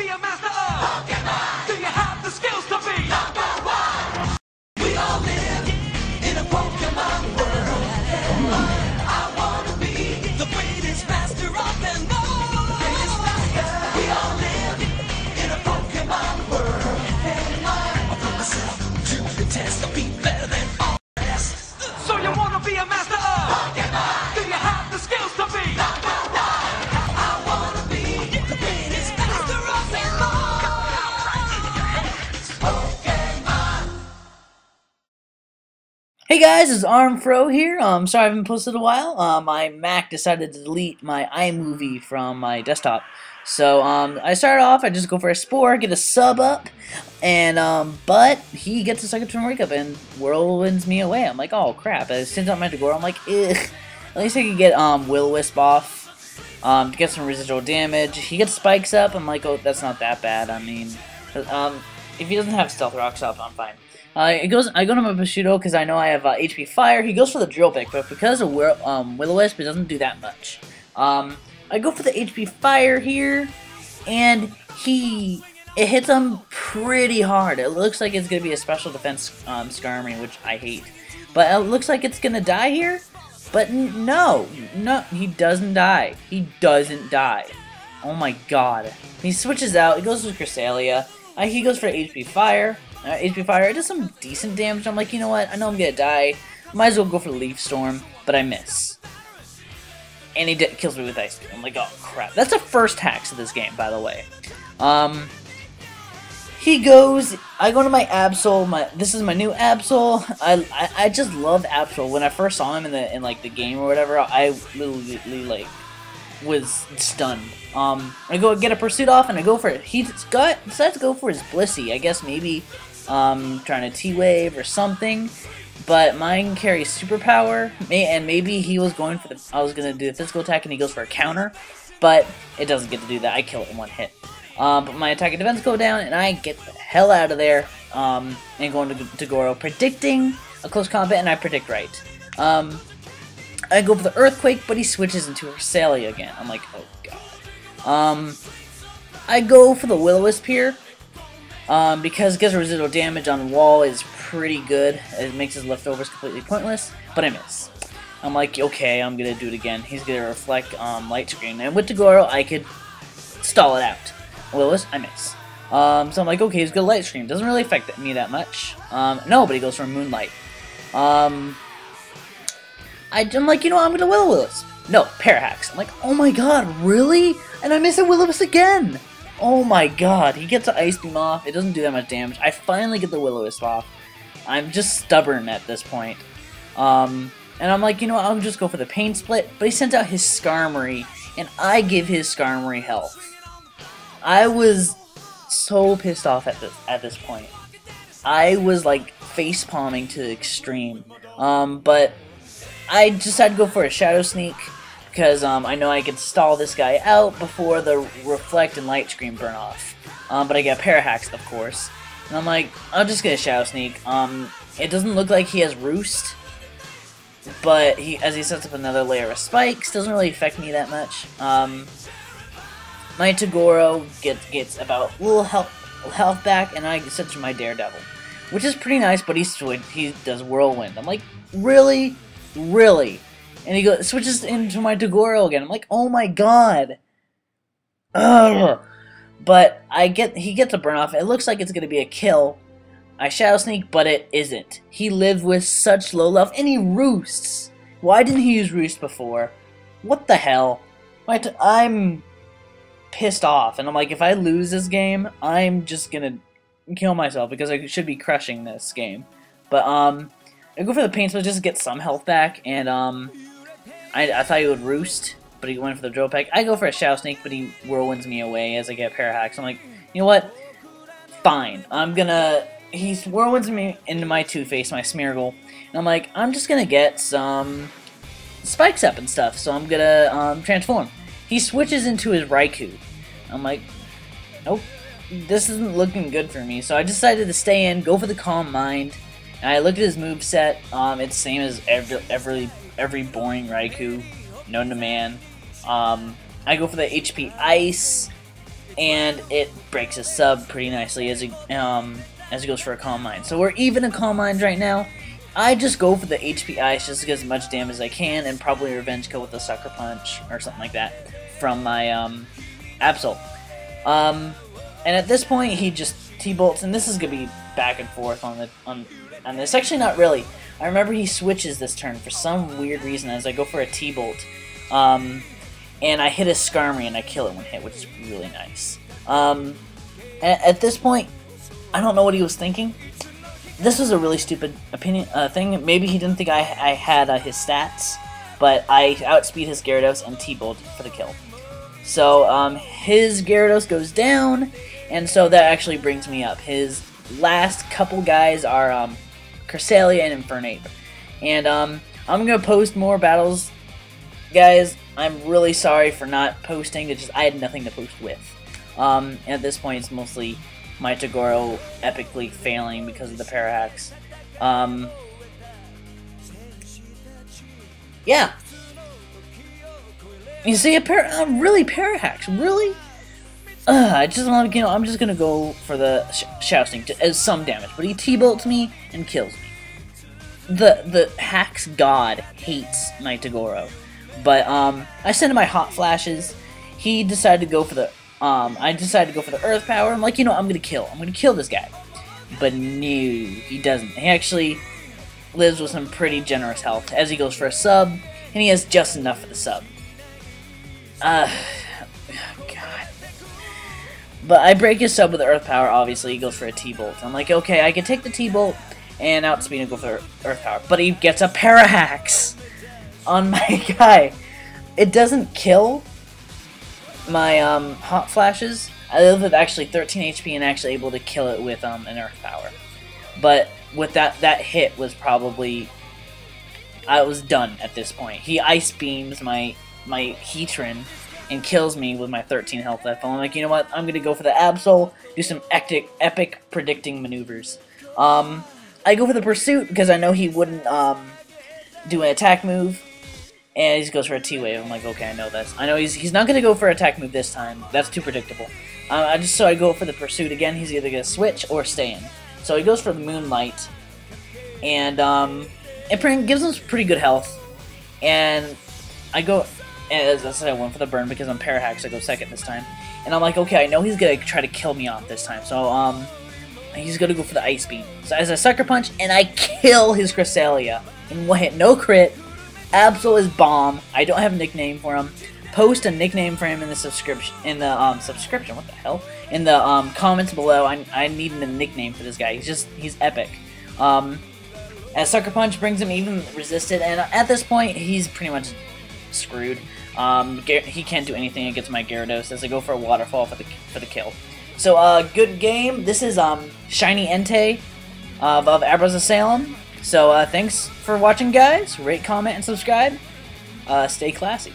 be a master of Pokemon? Do you have the skills to be #1? We all live in a Pokemon world. I wanna be the greatest master of them all. Greatest master. We all live in a Pokemon world. I put myself to the test. I'll be better than all the rest. So you wanna be a master of Pokemon? Do you have the skills to be #1? I wanna be the greatest master of them all. Pokemon. Hey guys, it's Armedfro here. Sorry I haven't posted in a while. My Mac decided to delete my iMovie from my desktop. So, I started off, I just go for a spore, get a sub up, and, but he gets a second turn wake up and whirlwinds me away. I'm like, oh crap. I send out my Tagoro, I'm like, ugh. At least I could get, Will-O-Wisp off, to get some residual damage. He gets spikes up, I'm like, oh, that's not that bad. I mean, if he doesn't have Stealth Rocks up, I'm fine. I go to my Bushido because I know I have HP Fire. He goes for the Drill Pick, but because of Will-O-Wisp, it doesn't do that much. I go for the HP Fire here, and it hits him pretty hard. It looks like it's gonna be a special defense Skarmory, which I hate. But it looks like it's gonna die here. But no, he doesn't die. He doesn't die. Oh my god. He switches out. He goes to Cresselia. He goes for HP Fire. HP Fire, it does some decent damage. I'm like, you know what? I know I'm gonna die. Might as well go for Leaf Storm, but I miss. And he kills me with Ice Beam. I'm like, oh crap. That's the first hacks of this game, by the way. He goes. I go to my Absol. This is my new Absol. I just love Absol. When I first saw him in like the game or whatever, I literally like was stunned. I go get a Pursuit off, and I go for it. He decides to go for his Blissey. I guess maybe trying to T-Wave or something. But mine carries Superpower, and maybe he was going for I was going to do the physical attack, and he goes for a counter. But it doesn't get to do that. I kill it in one hit. But my attack and defense go down, and I get the hell out of there, and go into Tagoro, predicting a close combat, and I predict right. I go for the Earthquake, but he switches into Cresselia again. I'm like, oh god. I go for the Will-O-Wisp here, because it gets residual damage on wall is pretty good. It makes his leftovers completely pointless, but I miss. I'm like, okay, I'm gonna do it again. He's gonna reflect Light Screen, and with Tagoro, I could stall it out. Will-O-Wisp, I miss. So I'm like, okay, he's gonna Light Screen. Doesn't really affect me that much. No, but he goes for Moonlight. I'm like, you know what, I'm gonna Will-O-Wisp. No, Parahacks. I'm like, oh my god, really? And I miss a Will-O-Wisp again! Oh my god, he gets the Ice Beam off. It doesn't do that much damage. I finally get the Will-O-Wisp off. I'm just stubborn at this point. And I'm like, you know what, I'll just go for the Pain Split. But he sends out his Skarmory, and I give his Skarmory health. I was so pissed off at this point. I was like face palming to the extreme. But I decided to go for a Shadow Sneak because I know I could stall this guy out before the Reflect and Light Screen burn off. But I get Parahacks, of course. And I'm like, I'll just get a Shadow Sneak. It doesn't look like he has Roost, but as he sets up another layer of spikes, doesn't really affect me that much. My Tagoro gets about a little health back, and I set to my Daredevil, which is pretty nice. But he does Whirlwind. I'm like, really, really, and he switches into my Tagoro again. I'm like, oh my god, ugh. But he gets a burn off. It looks like it's gonna be a kill. I Shadow Sneak, but it isn't. He lived with such low love, and he roosts. Why didn't he use Roost before? What the hell? I'm pissed off, and I'm like, if I lose this game, I'm just gonna kill myself because I should be crushing this game. But I go for the Pain Split just to get some health back, and I thought he would Roost, but he went for the Drill Peck. I go for a Shadow Sneak, but he Whirlwinds me away as I get Parahacks. I'm like, you know what? Fine. He Whirlwinds me into my Two-Face, my Smeargle, and I'm like, I'm just gonna get some spikes up and stuff, so I'm gonna transform. He switches into his Raikou. I'm like, nope, this isn't looking good for me, so I decided to stay in, go for the Calm Mind, and I looked at his moveset. It's the same as every boring Raikou known to man. I go for the HP Ice, and it breaks his sub pretty nicely as he goes for a Calm Mind. So we're even in Calm Mind right now. I just go for the HP Ice just to get as much damage as I can, and probably Revenge Kill with a Sucker Punch or something like that from my Absol. And at this point, he just T-bolts, and this is gonna be back and forth on this. Actually, not really. I remember he switches this turn for some weird reason as I go for a T-bolt, and I hit a Skarmory and I kill it one hit, which is really nice. At this point, I don't know what he was thinking. This was a really stupid thing. Maybe he didn't think I had his stats, but I outspeed his Gyarados and T-bolt for the kill. So his Gyarados goes down, and so that actually brings me up. His last couple guys are CRESSELIA and INFERNAPE. And I'm going to post more battles, guys. I'm really sorry for not posting. It's just I had nothing to post with. At this point, it's mostly my Toguro epically failing because of the Parahacks. Yeah. You see, really Parahacks, really? I just want to, I'm just gonna go for the Shousting as some damage, but he T-bolts me and kills me. The Hacks God hates my Toguro, but I sent him my Hot Flashes. He decided to go for the I decided to go for the Earth Power. I'm like, I'm gonna kill this guy. But no, he doesn't. He actually lives with some pretty generous health as he goes for a sub, and he has just enough for the sub. God. But I break his sub with the Earth Power. Obviously, he goes for a T-bolt. I'm like, okay, I can take the T-bolt and outspeed and go for Earth Power. But he gets a Parahacks on my guy. It doesn't kill my Hot Flashes. I live with actually 13 HP and actually able to kill it with an Earth Power. But with that hit was probably, I was done at this point. He Ice Beams my Heatran and kills me with my 13 health left. I'm like, you know what? I'm gonna go for the Absol, do some epic predicting maneuvers. I go for the Pursuit because I know he wouldn't do an attack move. And he just goes for a T-Wave. I'm like, okay, I know this. I know he's not going to go for an attack move this time. That's too predictable. So I go for the Pursuit again. He's either going to switch or stay in. So he goes for the Moonlight. And it gives him pretty good health. And I go, as I said, I went for the Burn because I'm Parahacks. I go second this time. And I'm like, okay, I know he's going to try to kill me off this time. So he's going to go for the Ice Beam. So as I Sucker Punch, and I kill his CRESSELIA. In one hit, no crit. Absol is bomb. I don't have a nickname for him. Post a nickname for him in the subscription. What the hell? In the comments below. I need a nickname for this guy. He's epic. As Sucker Punch brings him even resisted, and at this point he's pretty much screwed. He can't do anything against my Gyarados as I go for a Waterfall for the kill. So good game. This is Shiny Entei of Abras of Salem. So, thanks for watching, guys. Rate, comment, and subscribe. Stay classy.